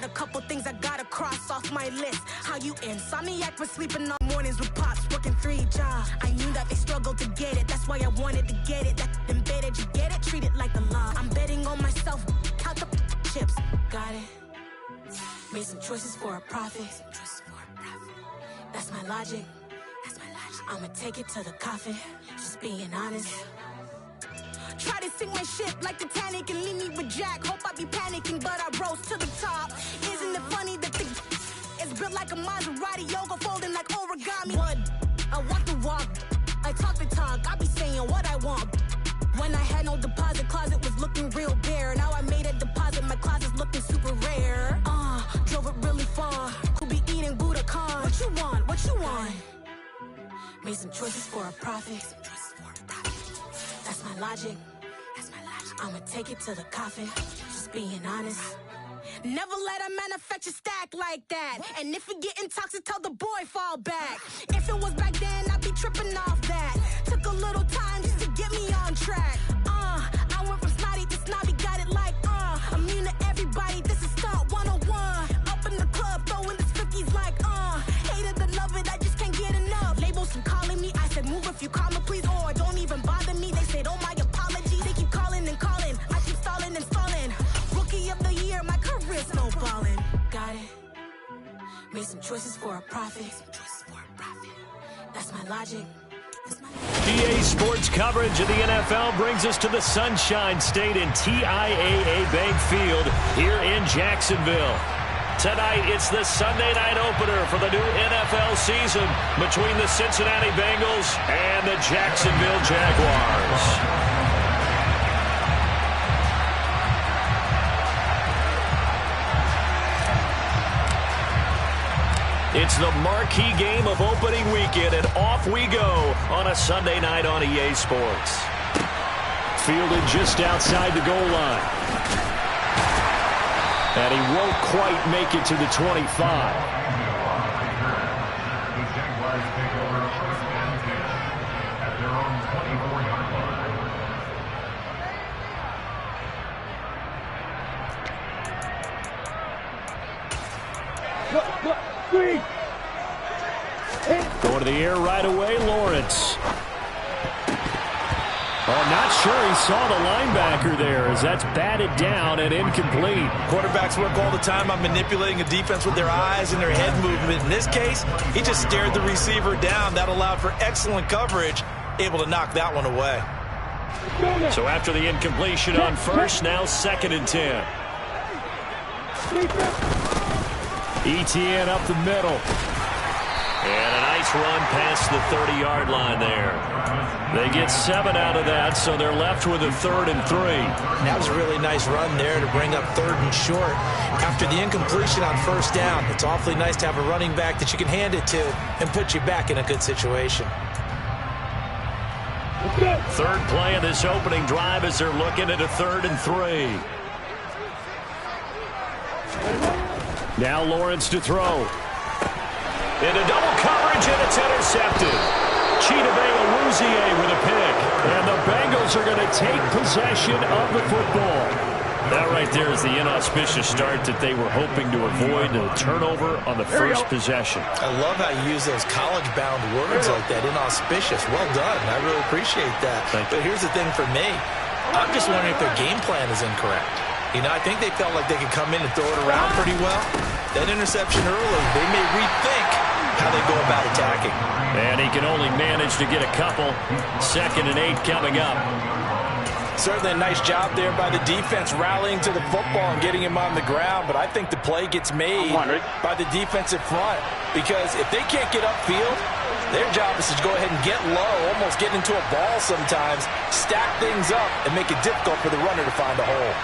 Got a couple things I gotta cross off my list. How you insomniac for sleeping on mornings with pops, working 3 jobs. I knew that they struggled to get it. That's why I wanted to get it. That embedded, you get it? Treat it like a law. I'm betting on myself. Count the chips. Got it. Made some choices for a profit. That's my logic. I'ma take it to the coffin. Just being honest. Try to sink my ship like Titanic and leave me with Jack. Hope I be panicking, but I rose to the top. Isn't it funny that the is built like a Maserati, yoga folding like origami? What? I walk the walk, I talk the talk. I be saying what I want. When I had no deposit, closet was looking real bare. Now I made a deposit, my closet's looking super rare. Drove it really far. Could be eating Budokan. What you want? What you want? Made some choices for a profit. That's my logic. I'ma take it to the coffin. Just being honest. Never let a manufacture stack like that. And if it getting toxic, tell the boy fall back. If it was back then, I'd be tripping off that. Took a little time just to get me on track. I went from snotty to snobby, got it like immune to everybody. This is stunt 101. Up in the club, throwing the cookies like hate it or love it, I just can't get enough. Labels keep calling me, I said move if you call me please, or don't even bother me. They said oh my apologies. They keep calling and calling, I keep stalling and stalling. Rookie of the year, my career snowballing. Got it. Made some choices for a profit. That's my logic. EA Sports coverage of the NFL brings us to the Sunshine State in TIAA Bank Field here in Jacksonville. Tonight, it's the Sunday night opener for the new NFL season between the Cincinnati Bengals and the Jacksonville Jaguars. It's the marquee game of opening weekend, and off we go on a Sunday night on EA Sports. Fielded just outside the goal line. And he won't quite make it to the 25. The Jaguars take over first and 10 at their own 24-yard line. Going to the air right away, Lawrence. Oh, not sure he saw the linebacker there as that's batted down and incomplete. Quarterbacks work all the time on manipulating a defense with their eyes and their head movement. In this case, he just stared the receiver down. That allowed for excellent coverage, able to knock that one away. So after the incompletion on first, now 2nd and 10. ETN up the middle. And a nice run past the 30-yard line there. They get 7 out of that, so they're left with a 3rd and 3. That was a really nice run there to bring up 3rd and short. After the incompletion on first down, it's awfully nice to have a running back that you can hand it to and put you back in a good situation. Third play of this opening drive as they're looking at a 3rd and 3. Now Lawrence to throw. Into double coverage, and it's intercepted. Chidobe Awuzie with a pick. And the Bengals are going to take possession of the football. That right there is the inauspicious start that they were hoping to avoid, the turnover on the first possession. I love how you use those college-bound words like that, inauspicious. Well done. I really appreciate that. But here's the thing for me. I'm just wondering if their game plan is incorrect. You know, I think they felt like they could come in and throw it around pretty well. That interception early, they may rethink how they go about attacking. And he can only manage to get a couple. 2nd and 8 coming up. Certainly a nice job there by the defense rallying to the football and getting him on the ground, but I think the play gets made by the defensive front, because if they can't get upfield, their job is to go ahead and get low, almost get into a ball sometimes, stack things up, and make it difficult for the runner to find a hole.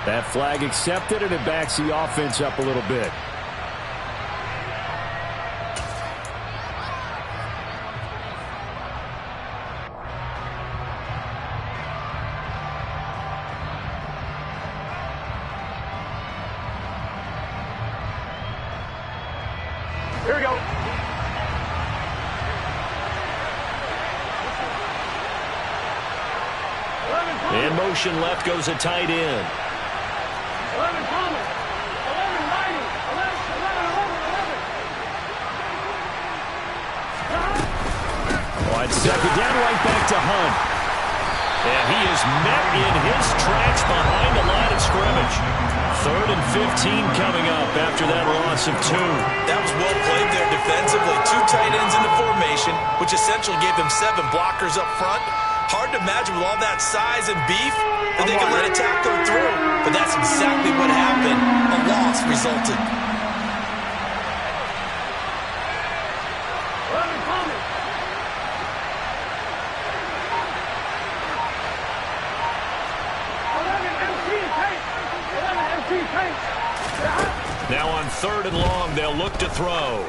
That flag accepted, and it backs the offense up a little bit. Here we go. In motion left goes a tight end. 11 coming. 11 lighting. 11. On second down, right back to Hunt. And he is met in his tracks behind the line of scrimmage. 3rd and 15 coming up after that loss of 2. That was well played there defensively. 2 tight ends in the formation, which essentially gave them 7 blockers up front. Hard to imagine with all that size and beef that they could let a tackler through. But that's exactly what happened. A loss resulted. Now on 3rd and long, they'll look to throw.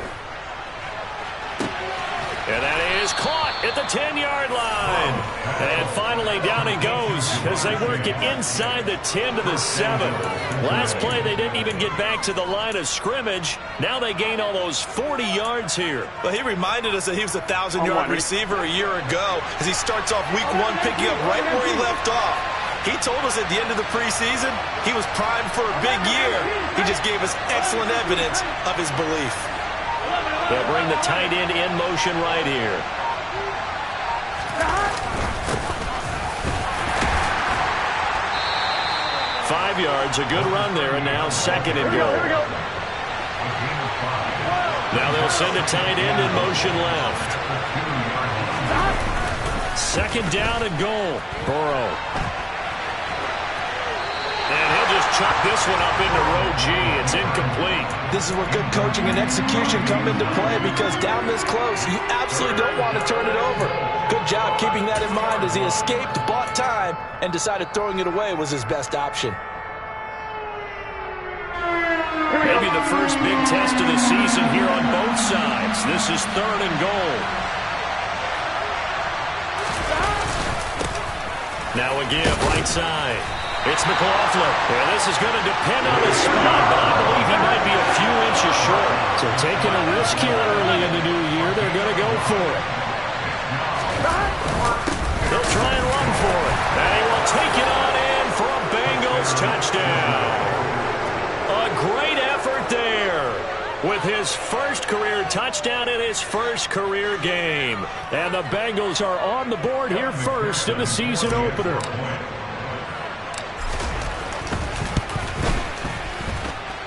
And that is caught at the 10-yard line. And finally down he goes as they work it inside the 10 to the 7. Last play, they didn't even get back to the line of scrimmage. Now they gain almost 40 yards here. Well, he reminded us that he was a 1,000-yard receiver a year ago as he starts off week 1 picking up right where he left off. He told us at the end of the preseason he was primed for a big year. He just gave us excellent evidence of his belief. They'll bring the tight end in motion right here. Five yards, a good run there, and now 2nd and goal. Now they'll send a tight end in motion left. 2nd down and goal. Burrow. And he'll just chuck this one up into row G. It's incomplete. This is where good coaching and execution come into play because down this close, you absolutely don't want to turn it over. Good job keeping that in mind as he escaped, bought time, and decided throwing it away was his best option. Maybe the first big test of the season here on both sides. This is 3rd and goal. Now again, right side. It's McLaughlin. Yeah, this is going to depend on his spot, but I believe he might be a few inches short. So taking a risk here early in the new year, they're going to go for it. They'll try and run for it. And he will take it on in for a Bengals touchdown. A great effort there with his first career touchdown in his first career game. And the Bengals are on the board here first in the season opener.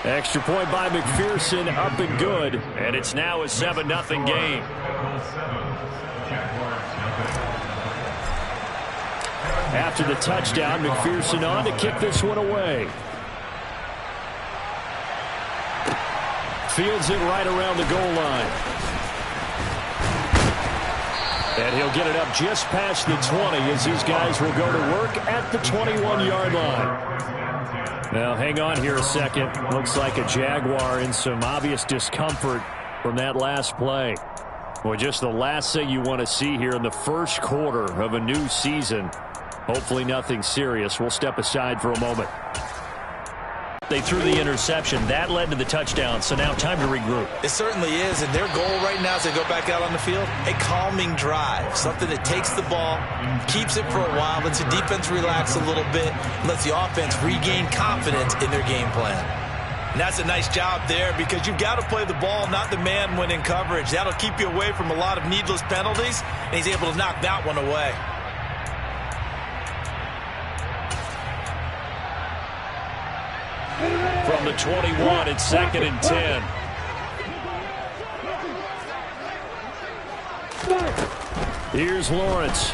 Extra point by McPherson, up and good. And it's now a 7-0 game. After the touchdown, McPherson on to kick this one away. Fields it right around the goal line. And he'll get it up just past the 20 as these guys will go to work at the 21-yard line. Now, hang on here a second. Looks like a Jaguar in some obvious discomfort from that last play. Well, just the last thing you want to see here in the first quarter of a new season. Hopefully nothing serious. We'll step aside for a moment. They threw the interception. That led to the touchdown, so now time to regroup. It certainly is, and their goal right now as they go back out on the field, a calming drive, something that takes the ball, keeps it for a while, lets the defense relax a little bit, lets the offense regain confidence in their game plan. And that's a nice job there because you've got to play the ball, not the man when in coverage. That'll keep you away from a lot of needless penalties, and he's able to knock that one away. From the 21, it's 2nd and 10. Here's Lawrence.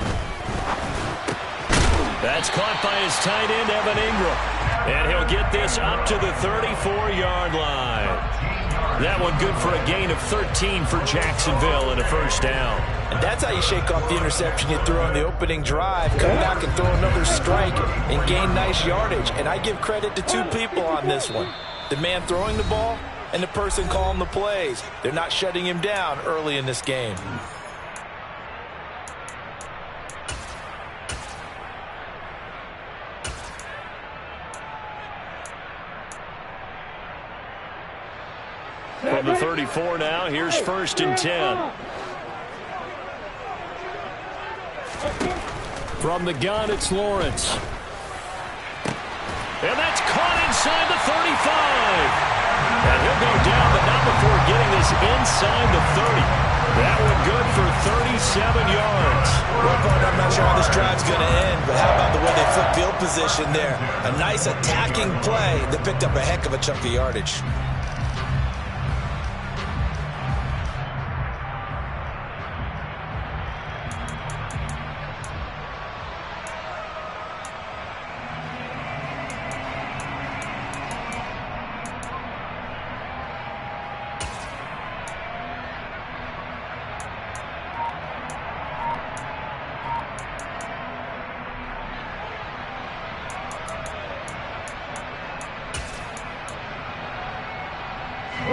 That's caught by his tight end, Evan Ingram. And he'll get this up to the 34-yard line. That one good for a gain of 13 for Jacksonville and a first down. And that's how you shake off the interception you threw on the opening drive. Come back and throw another strike and gain nice yardage. And I give credit to two people on this one. The man throwing the ball and the person calling the plays. They're not shutting him down early in this game. From the 34 now, here's 1st and 10. From the gun, it's Lawrence. And that's caught inside the 35. And he'll go down, but not before getting this inside the 30. That one good for 37 yards. Well, partner, I'm not sure how this drive's going to end, but how about the way they flip field position there? A nice attacking play that picked up a heck of a chunk of yardage.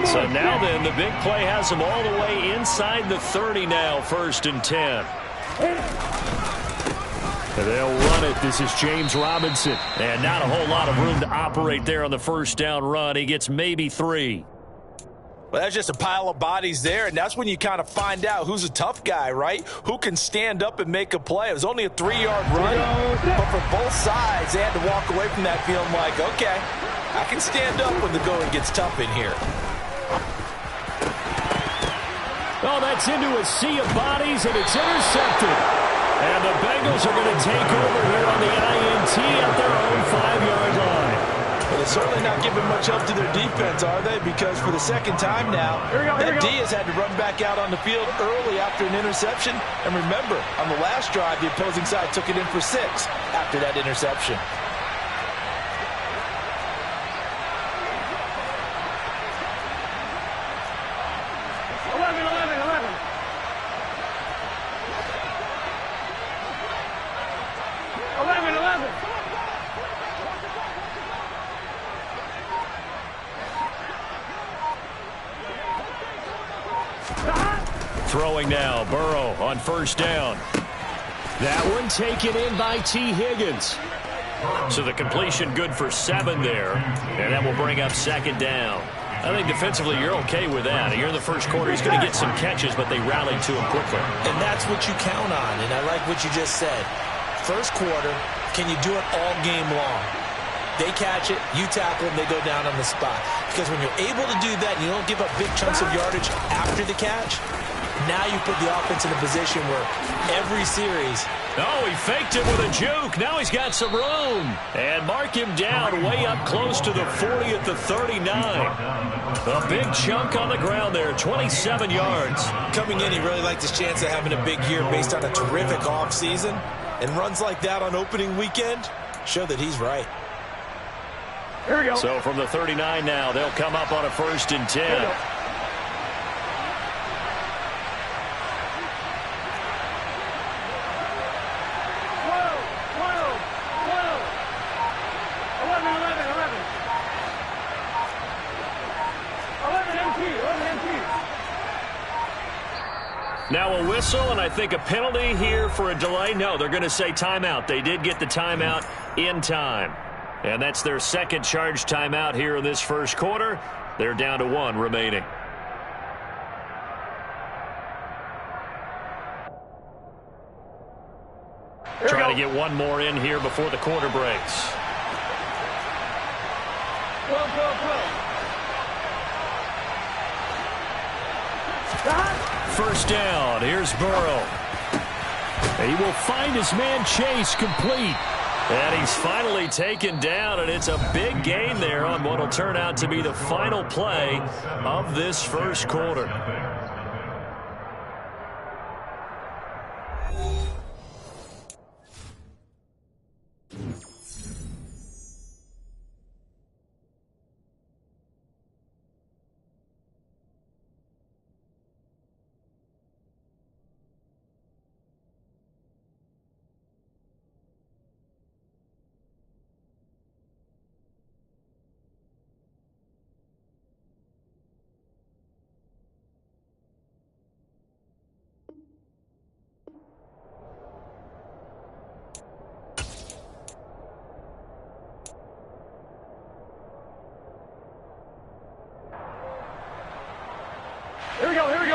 So now then, the big play has them all the way inside the 30 now, 1st and 10. And they'll run it. This is James Robinson. And not a whole lot of room to operate there on the 1st down run. He gets maybe 3. Well, that's just a pile of bodies there, and that's when you kind of find out who's a tough guy, right? Who can stand up and make a play. It was only a 3-yard run, but for both sides, they had to walk away from that feeling like, okay, I can stand up when the going gets tough in here. Oh, that's into a sea of bodies, and it's intercepted. And the Bengals are going to take over here on the INT at their own 5-yard line. Well, they're certainly not giving much help to their defense, are they? Because for the second time now, that D has had to run back out on the field early after an interception. And remember, on the last drive, the opposing side took it in for 6 after that interception. Throwing now, Burrow on 1st down. That one taken in by T. Higgins. So the completion good for 7 there, and that will bring up 2nd down. I think defensively you're okay with that. Here in the 1st quarter, he's going to get some catches, but they rallied to him quickly. And that's what you count on, and I like what you just said. 1st quarter, can you do it all game long? They catch it, you tackle them, they go down on the spot. Because when you're able to do that and you don't give up big chunks of yardage after the catch, now you put the offense in a position where every series... Oh, he faked it with a juke. Now he's got some room. And mark him down way up close to the 40 at the 39. A big chunk on the ground there, 27 yards. Coming in, he really liked his chance of having a big year based on a terrific offseason. And runs like that on opening weekend show that he's right. Here we go. So from the 39 now, they'll come up on a 1st and 10. Now a whistle, and I think a penalty here for a delay. No, they're going to say timeout. They did get the timeout in time. And that's their 2nd charge timeout here in this 1st quarter. They're down to 1 remaining. Trying to get one more in here before the quarter breaks. Go. 1st down. Here's Burrow. He will find his man Chase complete. And he's finally taken down, and it's a big gain there on what will turn out to be the final play of this 1st quarter.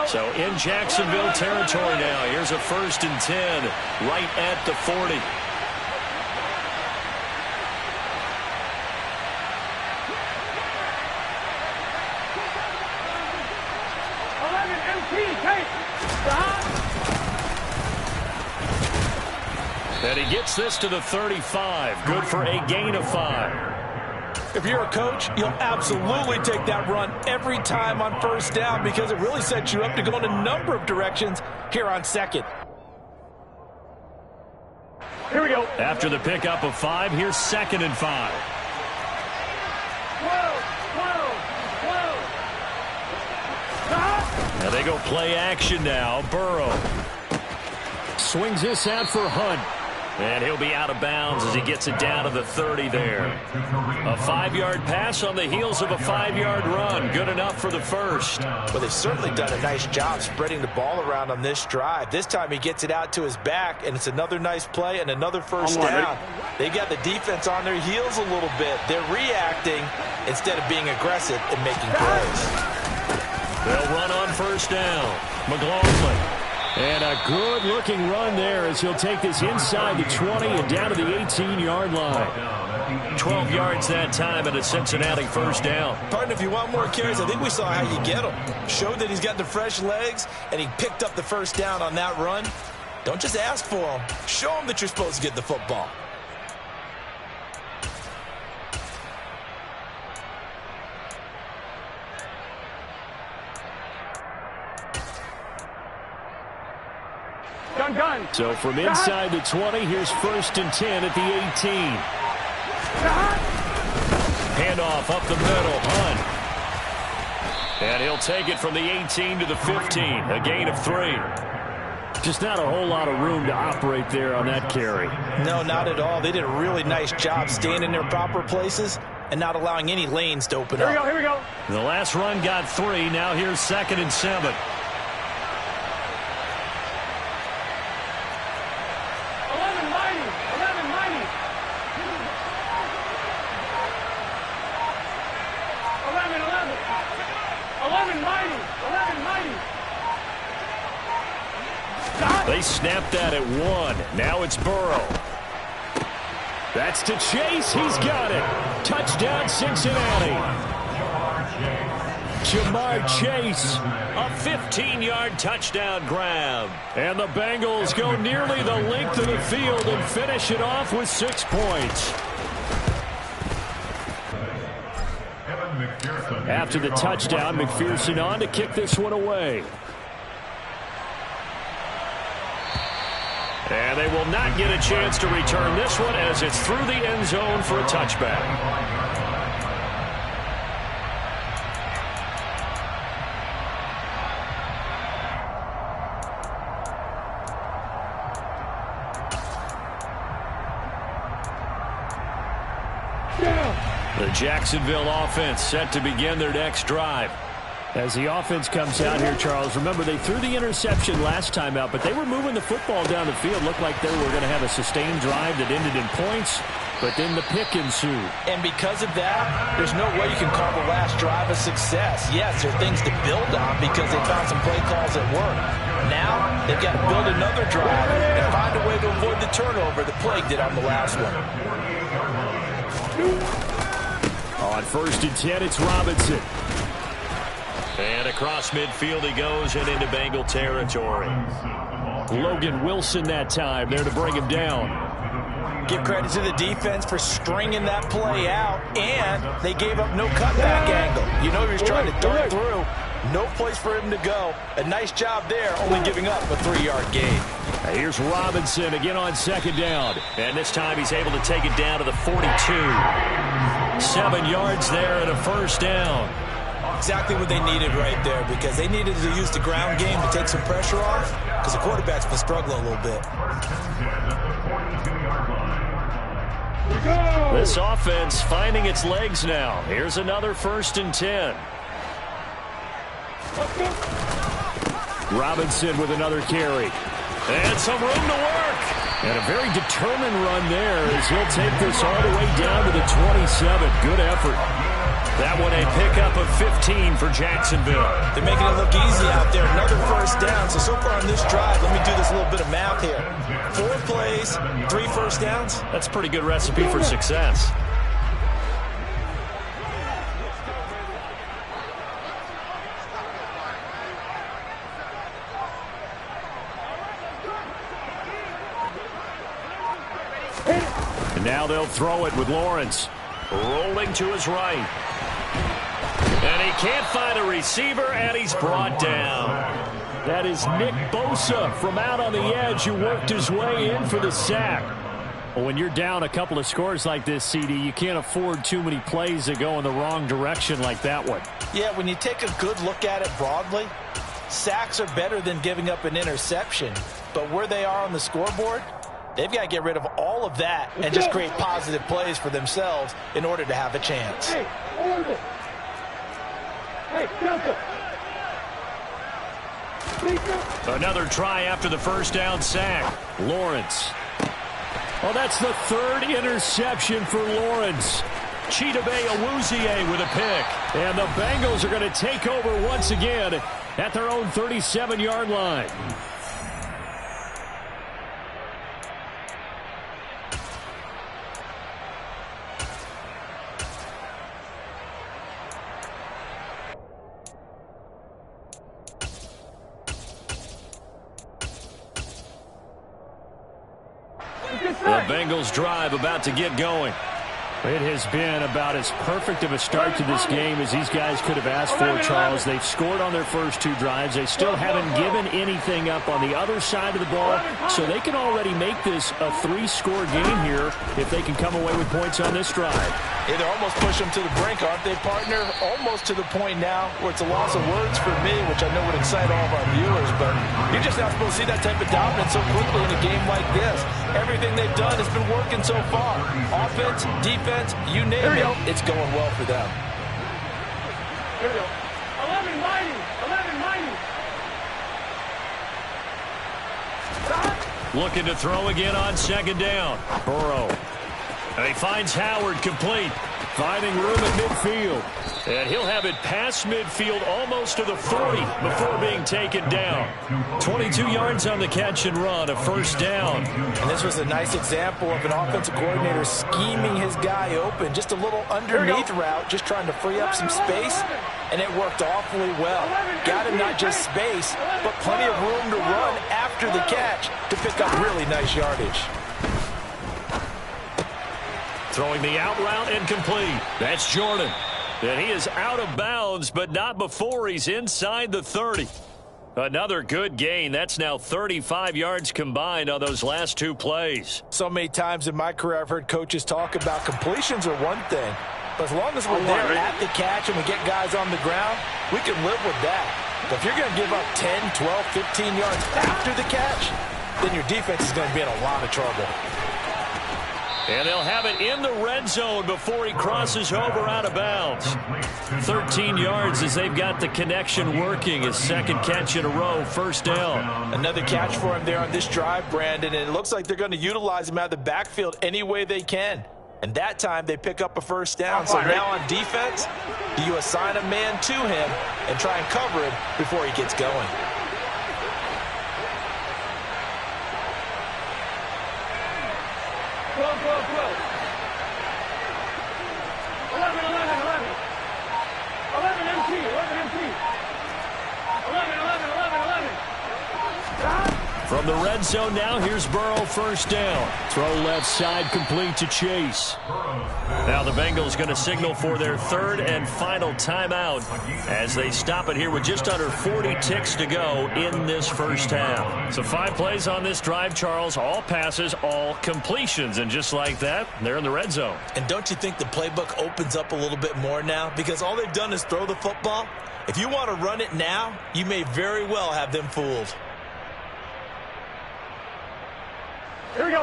So in Jacksonville territory now. Here's a 1st and 10 right at the 40. And he gets this to the 35. Good for a gain of 5. If you're a coach, you'll absolutely take that run every time on 1st down because it really sets you up to go in a number of directions here on 2nd. Here we go. After the pickup of 5, here's 2nd and 5. Now they go play action now. Burrow swings this out for Hunt. And he'll be out of bounds as he gets it down to the 30 there. A 5-yard pass on the heels of a 5-yard run. Good enough for the first. Well, they've certainly done a nice job spreading the ball around on this drive. This time he gets it out to his back, and it's another nice play and another 1st down. They got the defense on their heels a little bit. They're reacting instead of being aggressive and making plays. They'll run on 1st down. McLaughlin. And a good-looking run there as he'll take this inside the 20 and down to the 18-yard line. 12 yards that time and a Cincinnati 1st down. Partner, if you want more carries, I think we saw how you get him. Showed that he's got the fresh legs, and he picked up the 1st down on that run. Don't just ask for him. Show him that you're supposed to get the football. Gun. So from inside the 20, here's 1st and 10 at the 18. Handoff up the middle. Hunt. And he'll take it from the 18 to the 15. A gain of 3. Just not a whole lot of room to operate there on that carry. No, not at all. They did a really nice job staying in their proper places and not allowing any lanes to open up. Here we go. The last run got 3. Now here's 2nd and 7. They snapped that at 1. Now it's Burrow. That's to Chase. He's got it. Touchdown, Cincinnati. Jamar Chase, a 15-yard touchdown grab. And the Bengals go nearly the length of the field and finish it off with 6 points. After the touchdown, McPherson on to kick this one away. And they will not get a chance to return this one as it's through the end zone for a touchback. The Jacksonville offense set to begin their next drive. As the offense comes out here, Charles, remember they threw the interception last time out, but they were moving the football down the field. Looked like they were going to have a sustained drive that ended in points, but then the pick ensued. And because of that, there's no way you can call the last drive a success. Yes, there are things to build on because they found some play calls that work. Now they've got to build another drive and find a way to avoid the turnover that plagued it on the last one. On 1st and 10, it's Robinson. And across midfield he goes and into Bengal territory. Logan Wilson that time there to bring him down. Give credit to the defense for stringing that play out, and they gave up no cutback angle. You know he was trying to dart through. No place for him to go. A nice job there, only giving up a 3-yard gain. Now here's Robinson again on 2nd down. And this time he's able to take it down to the 42. 7 yards there and a 1st down. Exactly what they needed right there because they needed to use the ground game to take some pressure off because the quarterback's been struggling a little bit. This offense finding its legs now. Here's another 1st and 10. Robinson with another carry. And some room to work. And a very determined run there as he'll take this all the way down to the 27. Good effort. That one a pickup of 15 for Jacksonville. They're making it look easy out there. Another first down. So far on this drive, let me do this little bit of math here. 4 plays, 3 first downs. That's a pretty good recipe for success. And now they'll throw it with Lawrence. Rolling to his right. And he can't find a receiver, and he's brought down. That is Nick Bosa from out on the edge who worked his way in for the sack. Well, when you're down a couple of scores like this, CD, you can't afford too many plays that go in the wrong direction like that one. Yeah, when you take a good look at it broadly, sacks are better than giving up an interception. But where they are on the scoreboard, they've got to get rid of all of that and just create positive plays for themselves in order to have a chance. Hey, Delta. Another try after the first down sack. Lawrence. Well, that's the 3rd interception for Lawrence. Chidobe Awuzie with a pick. And the Bengals are going to take over once again at their own 37-yard line. The Bengals drive about to get going. It has been about as perfect of a start to this game as these guys could have asked for, Charles. They've scored on their first 2 drives. They still haven't given anything up on the other side of the ball, so they can already make this a 3-score game here if they can come away with points on this drive. Yeah, they're almost pushing them to the brink, aren't they, partner? Almost to the point now where it's a loss of words for me, which I know would excite all of our viewers, but you're just not supposed to see that type of dominance so quickly in a game like this. Everything they've done has been working so far. Offense, defense, you name it, it's going well for them. Here we go. 11 mighty. Looking to throw again on 2nd down. Burrow. And he finds Howard complete. Finding room at midfield. And he'll have it past midfield almost to the 40 before being taken down. 22 yards on the catch and run, a first down. And this was a nice example of an offensive coordinator scheming his guy open. Just a little underneath route, just trying to free up some space. And it worked awfully well. Got him not just space, but plenty of room to run after the catch to pick up really nice yardage. Throwing the out route incomplete. That's Jordan. And he is out of bounds, but not before he's inside the 30. Another good gain. That's now 35 yards combined on those last 2 plays. So many times in my career I've heard coaches talk about completions are one thing, but as long as we're there at the catch and we get guys on the ground, we can live with that. But if you're going to give up 10, 12, 15 yards after the catch, then your defense is going to be in a lot of trouble. And they'll have it in the red zone before he crosses over out of bounds. 13 yards as they've got the connection working. His 2nd catch in a row, first down. Another catch for him there on this drive, Brandon, and it looks like they're going to utilize him out of the backfield any way they can. And that time they pick up a first down. So now on defense, do you assign a man to him and try and cover him before he gets going? Go. 11 MT. 11. From the red zone now, here's Burrow, first down. Throw left side, complete to Chase. Now the Bengals going to signal for their 3rd and final timeout as they stop it here with just under 40 ticks to go in this first half. So 5 plays on this drive, Charles. All passes, all completions. And just like that, they're in the red zone. And don't you think the playbook opens up a little bit more now? Because all they've done is throw the football. If you want to run it now, you may very well have them fooled. Here we go.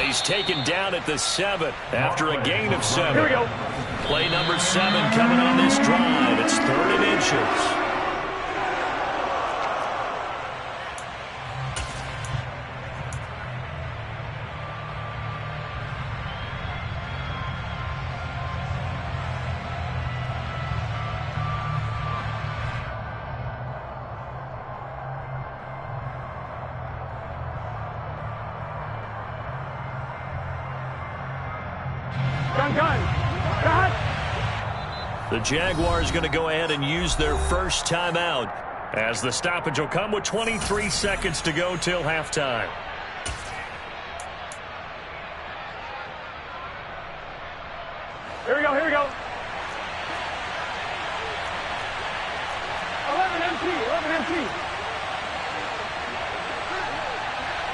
He's taken down at the 7 after a gain of 7. Here we go. Play number 7 coming on this drive. It's 3rd and inches. I'm done. Cut. The Jaguars going to go ahead and use their first timeout, as the stoppage will come with 23 seconds to go till halftime. Here we go, here we go. 11 MT, 11 MT.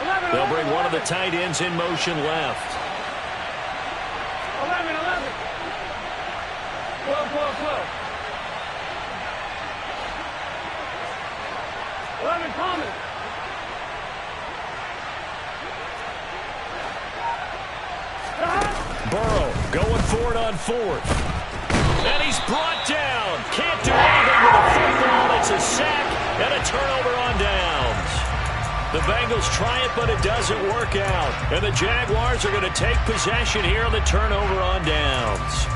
11, They'll bring one of the tight ends in motion left. 11, 11. 12, 12, 12. 11, Thomas. Burrow going for it on fourth. And he's brought down. Can't do anything with the football. It's a sack and a turnover on downs. The Bengals try it, but it doesn't work out. And the Jaguars are going to take possession here on the turnover on downs.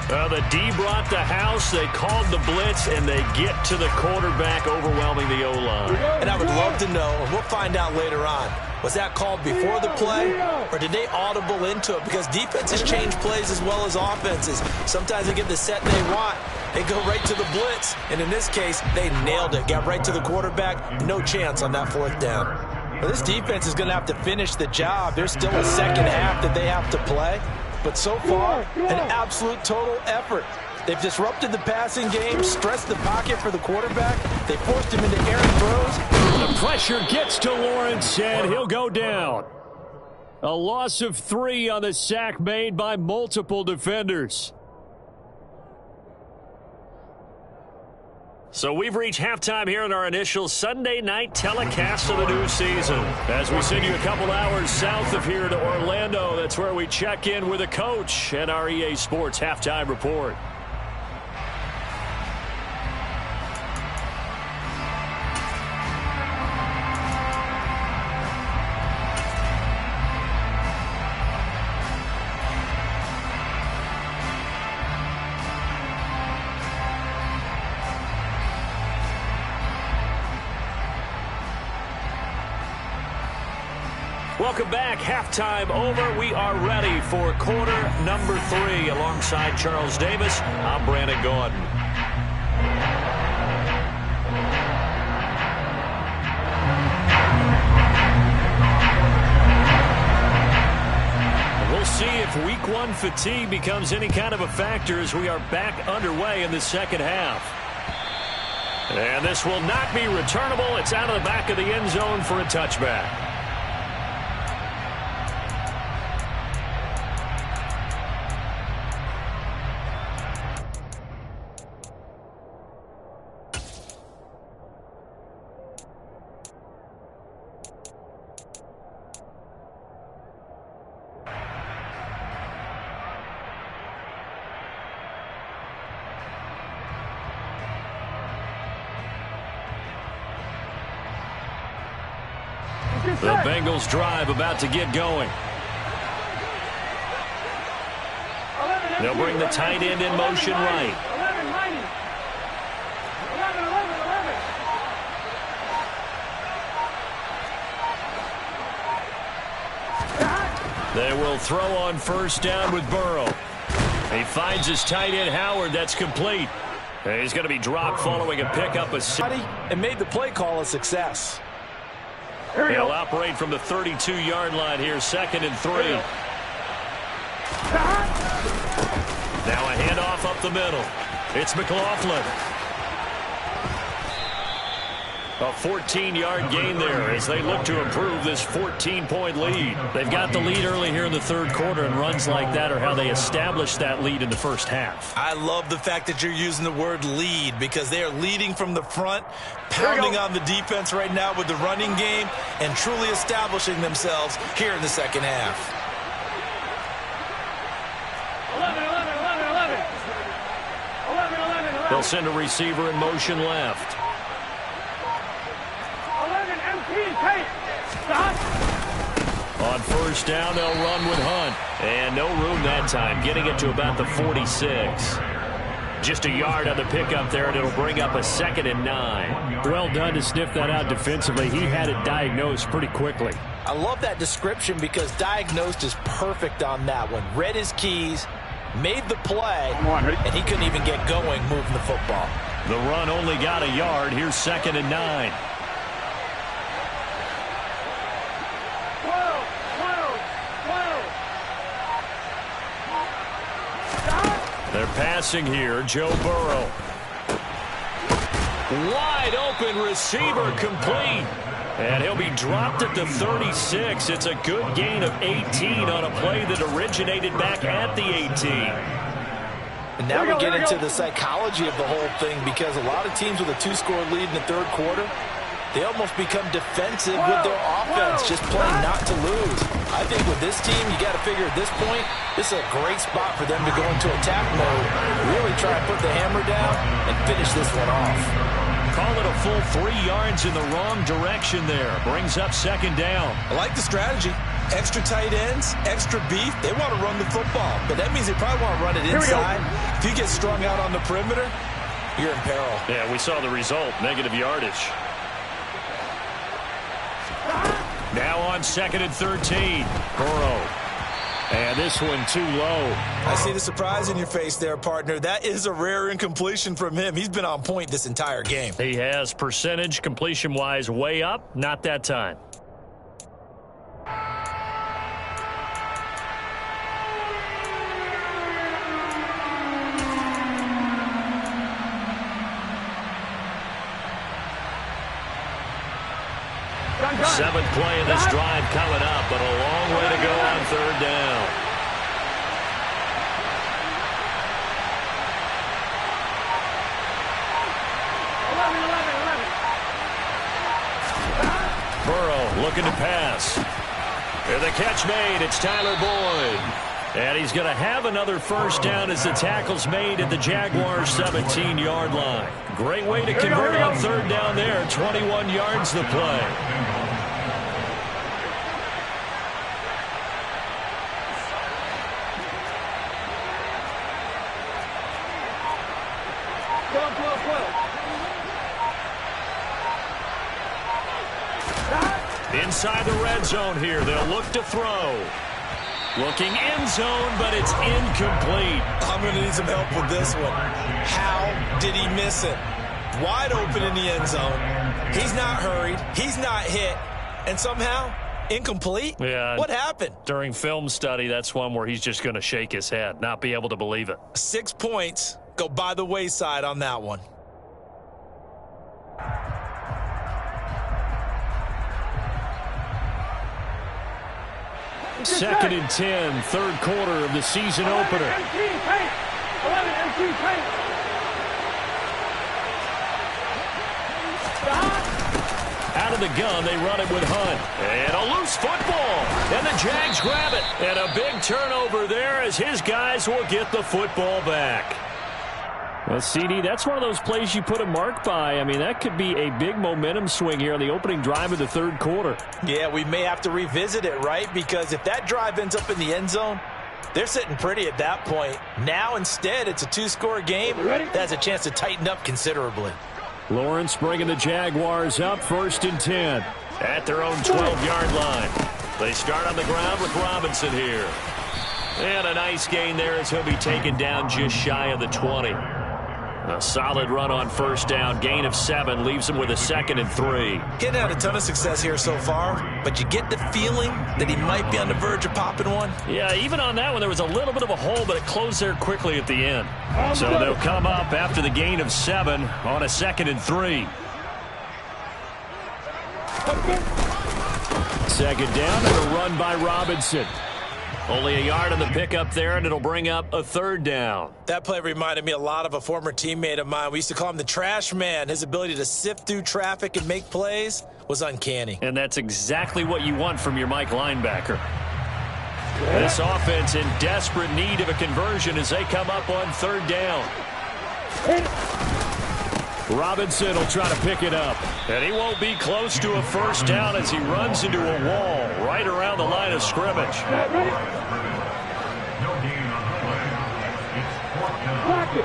The D brought the house. They called the blitz, and they get to the quarterback, overwhelming the O-line. And I would love to know, and we'll find out later on, was that called before the play, or did they audible into it? Because defenses change plays as well as offenses. Sometimes they get the set they want. They go right to the blitz, and in this case, they nailed it. Got right to the quarterback. No chance on that fourth down. Well, this defense is going to have to finish the job. There's still a second half that they have to play. But so far, an absolute total effort. They've disrupted the passing game, stressed the pocket for the quarterback. They forced him into errant throws. The pressure gets to Lawrence, and he'll go down. A loss of 3 on the sack made by multiple defenders. So we've reached halftime here in our initial Sunday night telecast of the new season. As we send you a couple hours south of here to Orlando, that's where we check in with a coach and our EA Sports Halftime Report. Welcome back. Halftime over. We are ready for quarter number 3. Alongside Charles Davis, I'm Brandon Gordon. We'll see if week 1 fatigue becomes any kind of a factor as we are back underway in the second half. And this will not be returnable. It's out of the back of the end zone for a touchback. The Bengals drive about to get going. They'll bring the tight end in motion right. 11. They will throw on first down with Burrow. He finds his tight end Howard. That's complete. And he's going to be dropped following a pickup of 6. And made the play call a success. He'll operate from the 32-yard line here, 2nd and 3. Now a handoff up the middle. It's McLaughlin. A 14-yard gain there as they look to improve this 14-point lead. They've got the lead early here in the third quarter, and runs like that are how they established that lead in the first half. I love the fact that you're using the word lead because they are leading from the front, pounding on the defense right now with the running game, and truly establishing themselves here in the second half. 11. They'll send a receiver in motion left. 11 MT, Tate. Stop. On first down, they'll run with Hunt. And no room that time, getting it to about the 46. Just a yard on the pickup there, and it'll bring up a 2nd and 9. Well done to sniff that out defensively. He had it diagnosed pretty quickly. I love that description because diagnosed is perfect on that one. Read his keys, made the play, and he couldn't even get going moving the football. The run only got a yard. Here's 2nd and 9. They're passing here. Joe Burrow. Wide open receiver, complete. And he'll be dropped at the 36. It's a good gain of 18 on a play that originated back at the 18. And now we get into the psychology of the whole thing, because a lot of teams with a 2-score lead in the third quarter, they almost become defensive with their offense, just playing not to lose. I think with this team, you got to figure at this point, this is a great spot for them to go into attack mode, really try to put the hammer down and finish this one off. Call it a full 3 yards in the wrong direction there. Brings up 2nd down. I like the strategy. Extra tight ends, extra beef. They want to run the football, but that means they probably want to run it inside. If you get strung out on the perimeter, you're in peril. Yeah, we saw the result, negative yardage. Now on 2nd and 13. Burrow. And this one too low. I see the surprise in your face there, partner. That is a rare incompletion from him. He's been on point this entire game. He has percentage completion-wise way up. Not that time. Seventh play of this drive coming up, but a long way to go on 3rd down. Burrow looking to pass. And the catch made. It's Tyler Boyd. And he's going to have another 1st down as the tackle's made at the Jaguars' 17-yard line. Great way to convert on 3rd down there. 21 yards the play. Inside the red zone here. They'll look to throw. Looking end zone, but it's incomplete. I'm going to need some help with this one. How did he miss it? Wide open in the end zone. He's not hurried. He's not hit. And somehow, incomplete? Yeah. What happened? During film study, that's one where he's just going to shake his head, not be able to believe it. 6 points go by the wayside on that one. Second and 10, 3rd quarter of the season opener. Out of the gun, they run it with Hunt. And a loose football. And the Jags grab it. And a big turnover there as his guys will get the football back. Well, CD, that's one of those plays you put a mark by. I mean, that could be a big momentum swing here on the opening drive of the 3rd quarter. Yeah, we may have to revisit it, right? Because if that drive ends up in the end zone, they're sitting pretty at that point. Now, instead, it's a 2-score game. That has a chance to tighten up considerably. Lawrence bringing the Jaguars up 1st and 10 at their own 12-yard line. They start on the ground with Robinson here. And a nice gain there as he'll be taken down just shy of the 20. A solid run on 1st down. Gain of 7 leaves him with a 2nd and 3. He hadn't had a ton of success here so far, but you get the feeling that he might be on the verge of popping one. Yeah, even on that one, there was a little bit of a hole, but it closed there quickly at the end. So they'll come up after the gain of 7 on a 2nd and 3. 2nd down and a run by Robinson. Only a yard on the pickup there, and it'll bring up a 3rd down. That play reminded me a lot of a former teammate of mine. We used to call him the trash man. His ability to sift through traffic and make plays was uncanny. And that's exactly what you want from your Mike linebacker. This offense in desperate need of a conversion as they come up on 3rd down. Robinson will try to pick it up. And he won't be close to a 1st down as he runs into a wall right around the line of scrimmage. No gain on the play. It's 4th down. Block it.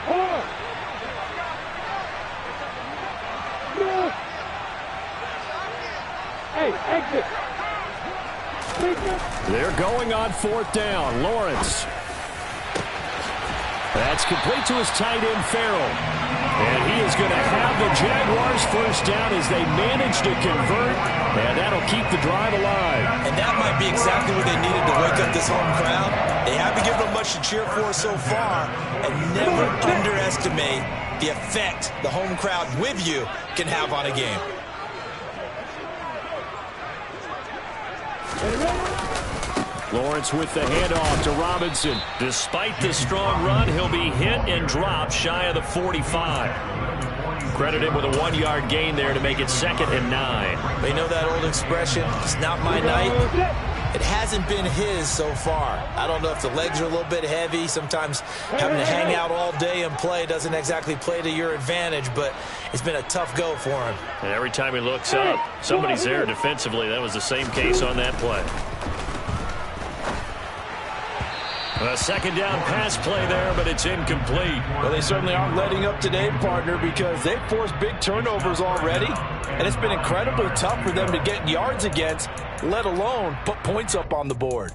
Hard. No. Hey, exit. They're going on 4th down. Lawrence. That's complete to his tight end, Farrell. And he is going to have the Jaguars first down as they manage to convert, and that'll keep the drive alive. And that might be exactly what they needed to wake up this home crowd. They haven't given them much to cheer for so far, and never underestimate the effect the home crowd with you can have on a game. Lawrence with the handoff to Robinson. Despite the strong run, he'll be hit and dropped shy of the 45. Credit him with a 1-yard gain there to make it 2nd and 9. They know that old expression, it's not my night. It hasn't been his so far. I don't know if the legs are a little bit heavy. Sometimes having to hang out all day and play doesn't exactly play to your advantage, but it's been a tough go for him. And every time he looks up, somebody's there defensively. That was the same case on that play. A 2nd down pass play there, but it's incomplete. Well, they certainly aren't letting up today, partner, because they've forced big turnovers already, and it's been incredibly tough for them to get yards against, let alone put points up on the board.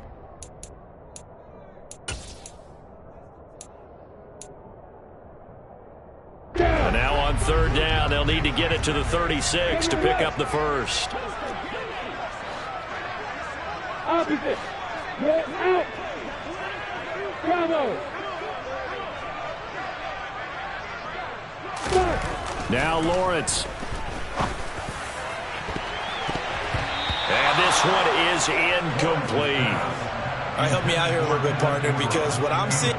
And now on 3rd down, they'll need to get it to the 36 to pick up the first. Opposite. Get out. Bravo. Now Lawrence. And this one is incomplete. All right, help me out here a little bit, partner, because what I'm seeing...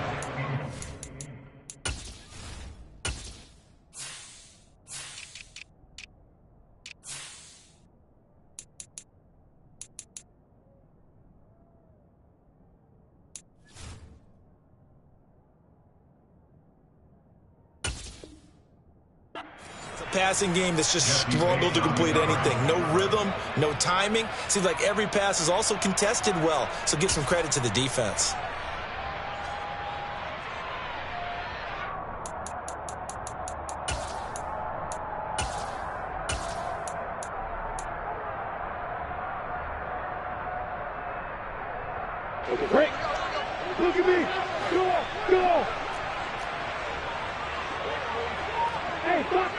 passing game that's just struggled to complete anything. No rhythm, no timing. Seems like every pass is also contested well, so give some credit to the defense. Okay, break. Look at me. Go, go. Hey, stop.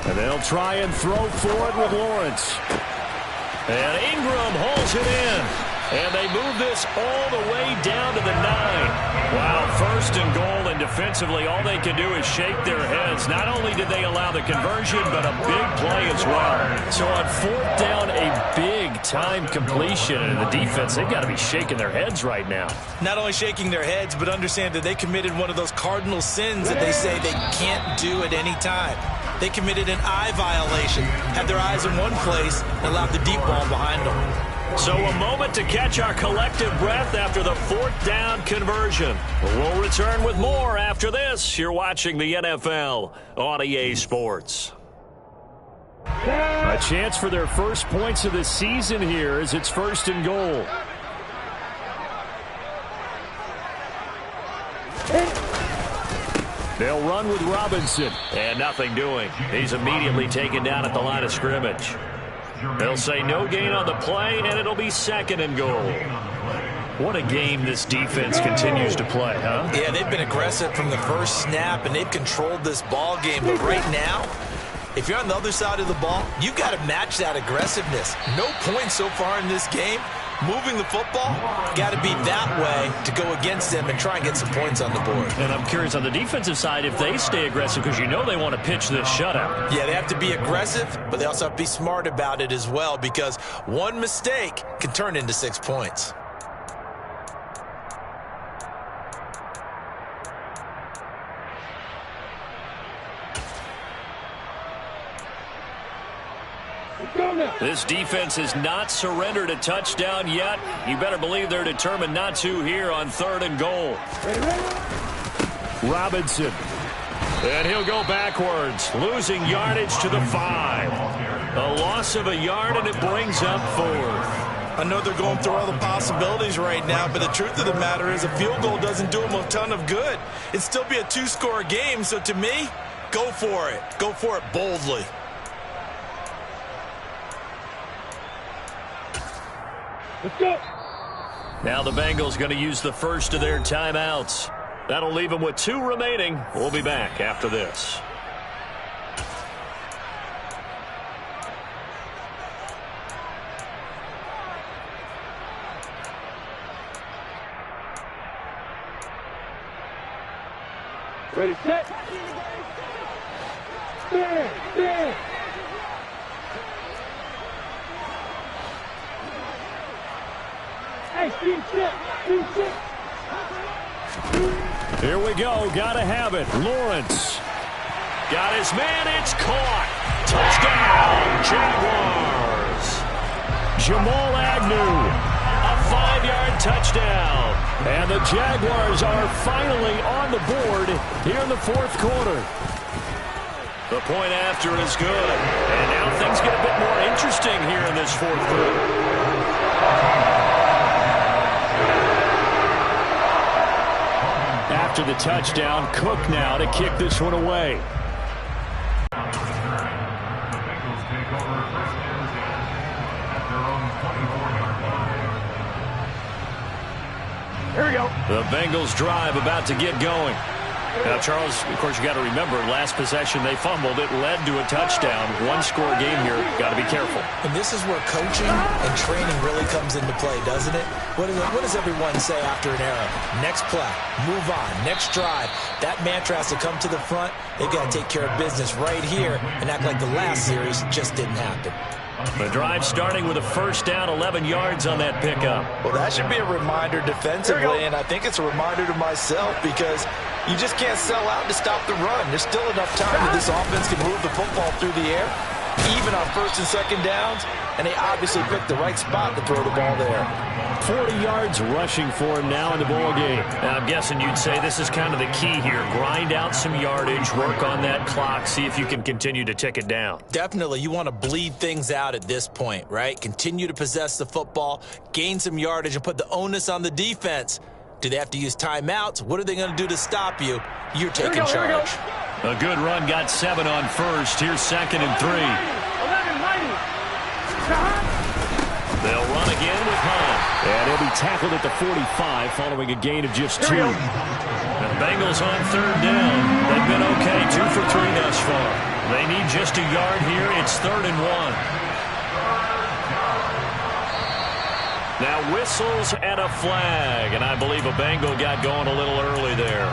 And they'll try and throw forward with Lawrence. And Ingram holds it in. And they move this all the way down to the 9. Wow, 1st and goal, and defensively all they can do is shake their heads. Not only did they allow the conversion, but a big play as well. So on 4th down, a big-time completion. And the defense, they've got to be shaking their heads right now. Not only shaking their heads, but understand that they committed one of those cardinal sins that they say they can't do at any time. They committed an eye violation, had their eyes in one place, and allowed the deep ball behind them. So a moment to catch our collective breath after the 4th down conversion. We'll return with more after this. You're watching the NFL on EA Sports. A chance for their first points of the season here as it's 1st and goal. They'll run with Robinson. And nothing doing. He's immediately taken down at the line of scrimmage. They'll say no gain on the play, and it'll be 2nd and goal. What a game this defense continues to play, huh? Yeah, they've been aggressive from the first snap, and they've controlled this ball game. But right now, if you're on the other side of the ball, you've got to match that aggressiveness. No points so far in this game. Moving the football, got to be that way to go against them and try and get some points on the board. And I'm curious on the defensive side if they stay aggressive, because you know they want to pitch this shutout. Yeah, they have to be aggressive, but they also have to be smart about it as well, because one mistake can turn into 6 points. This defense has not surrendered a touchdown yet. You better believe they're determined not to here on 3rd and goal. Robinson. And he'll go backwards, losing yardage to the 5. A loss of a yard, and it brings up 4th. I know they're going through all the possibilities right now, but the truth of the matter is a field goal doesn't do them a ton of good. It'd still be a 2-score game, so to me, go for it. Go for it boldly. Let's go. Now the Bengals going to use the first of their timeouts. That'll leave them with 2 remaining. We'll be back after this. Ready, set. Stand. Hey, speed check. Here we go. Got to have it. Lawrence. Got his man. It's caught. Touchdown, Jaguars. Jamal Agnew. A 5-yard touchdown. And the Jaguars are finally on the board here in the 4th quarter. The point after is good. And now things get a bit more interesting here in this 4th quarter. After the touchdown, Cook now to kick this one away. The Bengals take over 1st and 10 at their own 24-yard line. Here we go. The Bengals drive about to get going. Now, Charles, of course, you got to remember, last possession they fumbled. It led to a touchdown. 1-score game here. Got to be careful. And this is where coaching and training really comes into play, doesn't it? What does everyone say after an error? Next play, move on, next drive. That mantra has to come to the front. They've got to take care of business right here and act like the last series just didn't happen. The drive starting with a 1st down, 11 yards on that pickup. Well, that should be a reminder defensively, and I think it's a reminder to myself because you just can't sell out to stop the run. There's still enough time that this offense can move the football through the air, even on 1st and 2nd downs, and they obviously picked the right spot to throw the ball there. 40 yards rushing for him now in the ball game. Now, I'm guessing you'd say this is kind of the key here. Grind out some yardage, work on that clock, see if you can continue to tick it down. Definitely. You want to bleed things out at this point, right? Continue to possess the football, gain some yardage, and put the onus on the defense. Do they have to use timeouts? What are they going to do to stop you? You're taking charge. A good run got 7 on 1st. Here's 2nd and 3. 11, mighty. They'll run again with Hunt. And he'll be tackled at the 45 following a gain of just 2. The Bengals on 3rd down. They've been okay, 2 for 3 thus far. They need just a yard here. It's 3rd and 1. Now whistles and a flag, and I believe a Bengal got going a little early there.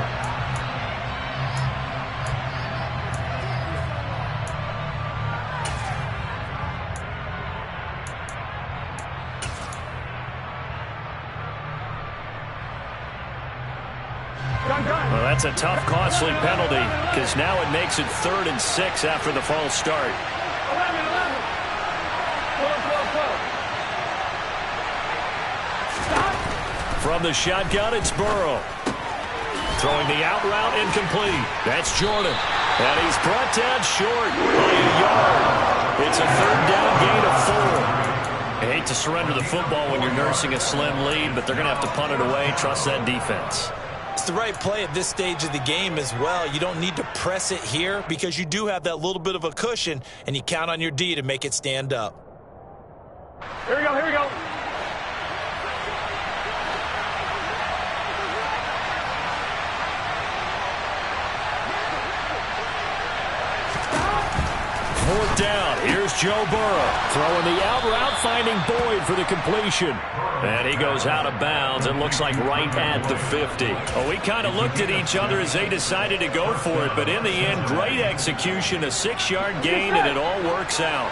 Well, that's a tough, costly penalty because now it makes it 3rd and 6 after the false start. 11. From the shotgun, it's Burrow. Throwing the out route incomplete. That's Jordan. And he's brought down short by a yard. It's a 3rd down gain of 4. I hate to surrender the football when you're nursing a slim lead, but they're going to have to punt it away. Trust that defense. It's the right play at this stage of the game as well. You don't need to press it here because you do have that little bit of a cushion, and you count on your D to make it stand up. Here we go. Fourth down. Here's Joe Burrow. Throwing the out route, finding Boyd for the completion. And he goes out of bounds. It looks like right at the 50. Well, we kind of looked at each other as they decided to go for it. But in the end, great execution, a 6-yard gain, and it all works out.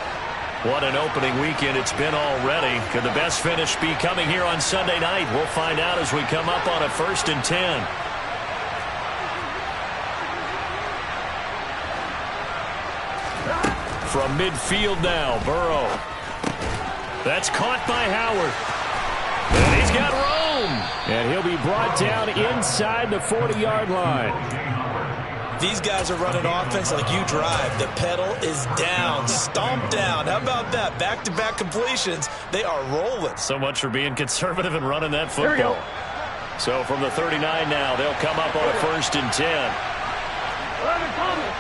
What an opening weekend it's been already. Could the best finish be coming here on Sunday night? We'll find out as we come up on a 1st and 10. From midfield now, Burrow. That's caught by Howard. And he's got room. And he'll be brought down inside the 40-yard line. These guys are running offense like you drive. The pedal is down, stomped down. How about that? Back-to-back completions. They are rolling. So much for being conservative and running that football. So from the 39 now, they'll come up on a 1st and 10. 11, Thomas.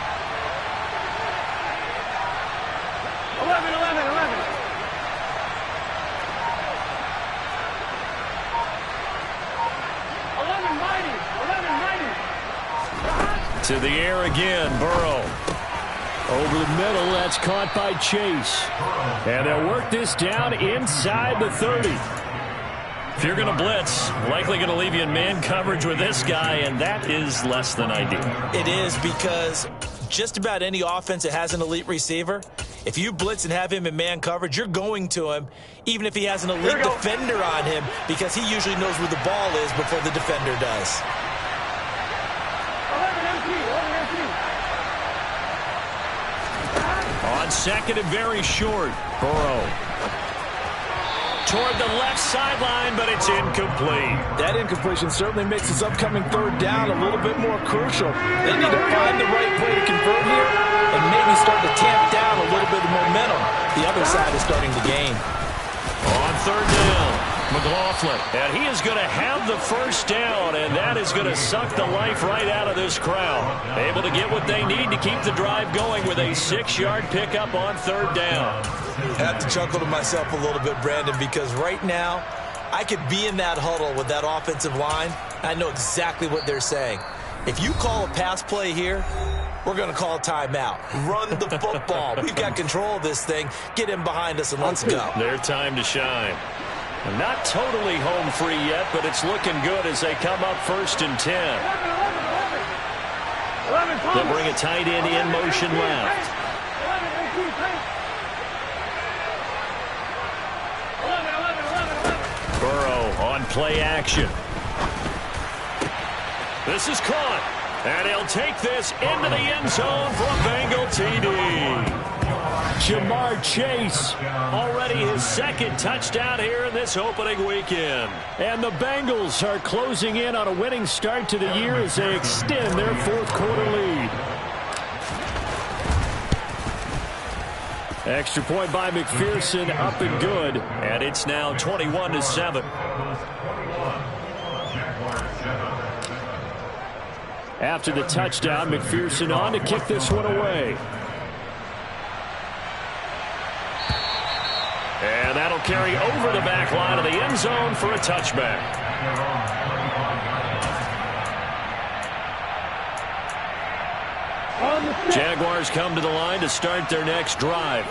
11. To the air again, Burrow. Over the middle, that's caught by Chase. And they'll work this down inside the 30. If you're going to blitz, likely going to leave you in man coverage with this guy, and that is less than ideal. It is, because just about any offense that has an elite receiver, if you blitz and have him in man coverage, you're going to him, even if he has an elite defender on him, because he usually knows where the ball is before the defender does. On second and very short, Burrow. Toward the left sideline, but it's incomplete. That incompletion certainly makes this upcoming third down a little bit more crucial. They need to find the right play to convert here and maybe start to tamp down a little bit of momentum. The other side is starting to gain. On third down, McLaughlin. And he is going to have the first down, and that is going to suck the life right out of this crowd. Able to get what they need to keep the drive going with a 6-yard pickup on third down. I have to chuckle to myself a little bit, Brandon, because right now I could be in that huddle with that offensive line. I know exactly what they're saying. If you call a pass play here, we're going to call a timeout. Run the football. We've got control of this thing. Get in behind us and let's go. Their time to shine. Not totally home free yet, but it's looking good as they come up 1st and 10. They'll bring a tight end in motion left. Burrow on play action. This is caught. And he'll take this into the end zone for a Bengal TD. Jamar Chase, already his second touchdown here in this opening weekend. And the Bengals are closing in on a winning start to the year as they extend their 4th quarter lead. Extra point by McPherson, up and good. And it's now 21-7. After the touchdown, McPherson on to kick this one away. And that'll carry over the back line of the end zone for a touchback. Jaguars come to the line to start their next drive.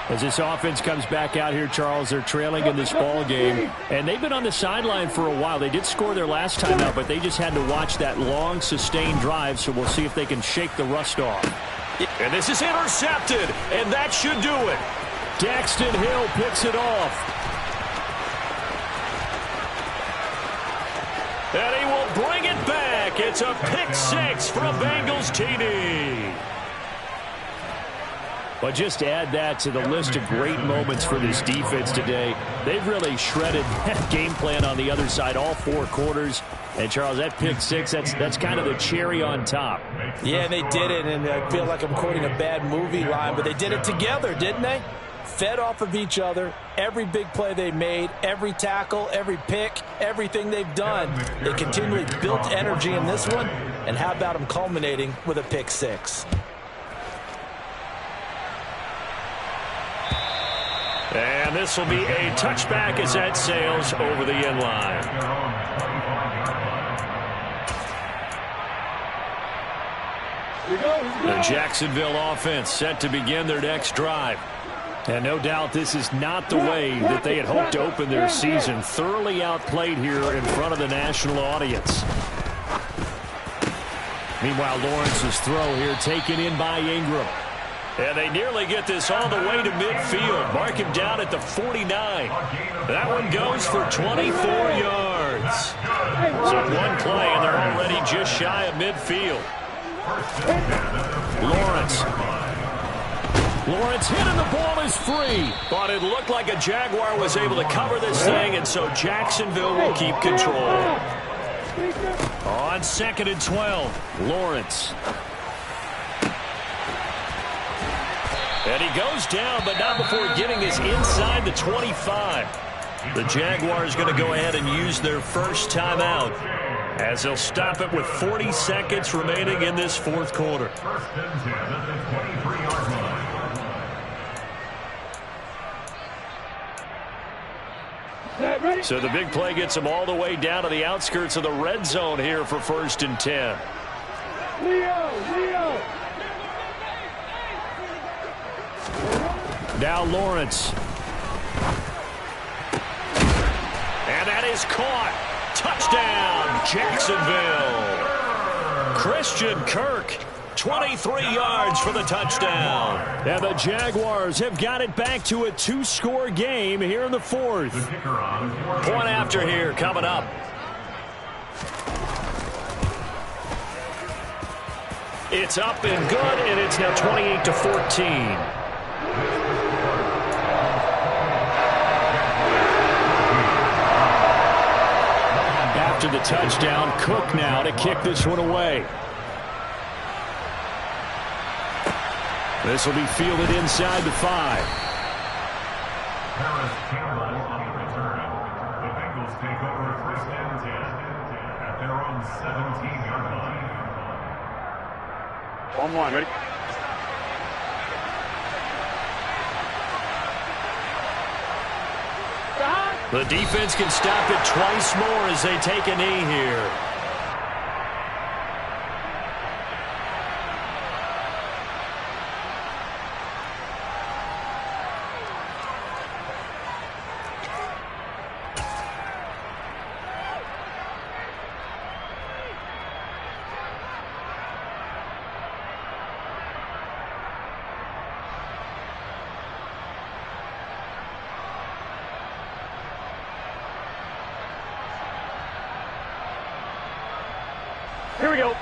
As this offense comes back out here, Charles, they're trailing in this ball game. And they've been on the sideline for a while. They did score their last time out, but they just had to watch that long, sustained drive, so we'll see if they can shake the rust off. And this is intercepted, and that should do it. Daxton Hill picks it off. And he will bring it back. It's a pick 6 for a Bengals TD. But just to add that to the list of great moments for this defense today, they've really shredded that game plan on the other side all 4 quarters. And, Charles, that pick 6, that's kind of the cherry on top. Yeah, they did it, and I feel like I'm quoting a bad movie line, but they did it together, didn't they? Fed off of each other, every big play they made, every tackle, every pick, everything they've done. They continually built energy in this one, and how about them culminating with a pick 6? And this will be a touchback as that sails over the end line. The Jacksonville offense set to begin their next drive. And no doubt this is not the way that they had hoped to open their season. Thoroughly outplayed here in front of the national audience. Meanwhile, Lawrence's throw here taken in by Ingram. And they nearly get this all the way to midfield. Mark him down at the 49. That one goes for 24 yards. So one play, and they're already just shy of midfield. Lawrence hit, and the ball is free. But it looked like a Jaguar was able to cover this thing, and so Jacksonville will keep control. On 2nd and 12, Lawrence. And he goes down, but not before getting us inside the 25. The Jaguars going to go ahead and use their first timeout as they'll stop it with 40 seconds remaining in this 4th quarter. So the big play gets them all the way down to the outskirts of the red zone here for 1st and 10. Now Lawrence. And that is caught. Touchdown, Jacksonville. Christian Kirk, 23 yards for the touchdown. And the Jaguars have got it back to a 2-score game here in the fourth. Point after here coming up. It's up and good, and it's now 28-14. After the touchdown, Cook now to kick this one away. This will be fielded inside the 5. Harris Campbell on the return. The Bengals take over first and 10 at their own 17-yard line. 1-1, ready? The defense can stop it twice more as they take a knee here. Here we go.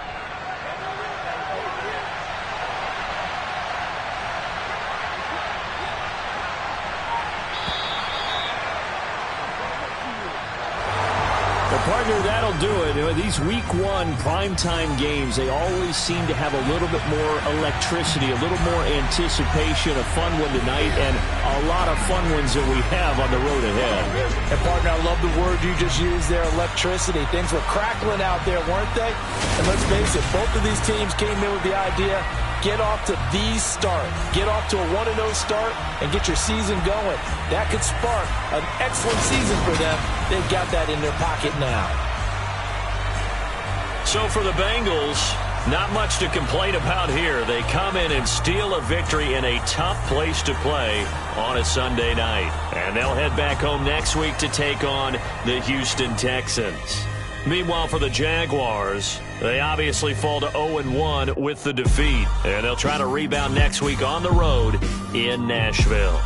Partner, that'll do it. These week 1 primetime games, they always seem to have a little bit more electricity, a little more anticipation, a fun one tonight, and a lot of fun ones that we have on the road ahead. And, partner, I love the word you just used there, electricity. Things were crackling out there, weren't they? And let's face it, both of these teams came in with the idea, get off to the start. Get off to a 1-0 start and get your season going. That could spark an excellent season for them. They've got that in their pocket now. So for the Bengals, not much to complain about here. They come in and steal a victory in a tough place to play on a Sunday night. And they'll head back home next week to take on the Houston Texans. Meanwhile, for the Jaguars, they obviously fall to 0-1 with the defeat. And they'll try to rebound next week on the road in Nashville.